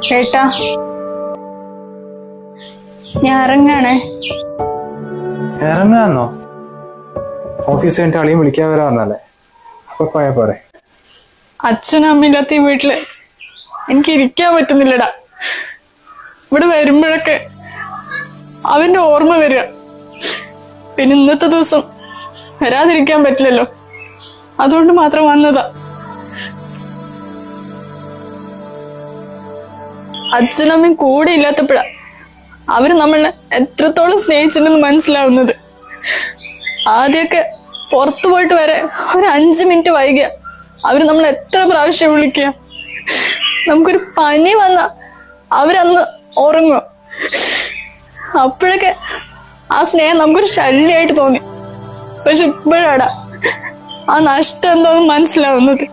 ചേട്ടാ, ഞാൻ ഇറങ്ങാണേ. ഇറങ്ങാന്നോ? ഓഫീസ് കഴിഞ്ഞിട്ട് അളിയും വിളിക്കാൻ വരാന്നല്ലേ? അപ്പൊ പോയാ പോരെ. അച്ഛനും അമ്മയില്ലാത്ത ഈ വീട്ടില് എനിക്ക് ഇരിക്കാൻ പറ്റുന്നില്ലടാ. ഇവിടെ വരുമ്പോഴൊക്കെ അവന്റെ ഓർമ്മ വരിക. പിന്നെ ഇന്നത്തെ ദിവസം വരാതിരിക്കാൻ പറ്റില്ലല്ലോ, അതുകൊണ്ട് മാത്രം വന്നതാ. അച്ഛനമ്മയും കൂടെ ഇല്ലാത്തപ്പോഴാ അവര് നമ്മളെ എത്രത്തോളം സ്നേഹിച്ചിട്ടുണ്ടെന്ന് മനസ്സിലാവുന്നത്. ആദ്യമൊക്കെ പുറത്തു പോയിട്ട് വരെ ഒരു 5 മിനിറ്റ് വൈകിയ അവര് നമ്മൾ എത്ര പ്രാവശ്യം വിളിക്കുക. നമുക്കൊരു പനി വന്ന അവരന്ന് ഉറങ്ങുക. അപ്പോഴൊക്കെ ആ സ്നേഹം നമുക്കൊരു ശല്യമായിട്ട് തോന്നി. പക്ഷെ ഇപ്പോഴാടാ ആ നഷ്ടം എന്താണെന്ന് മനസ്സിലാവുന്നത്.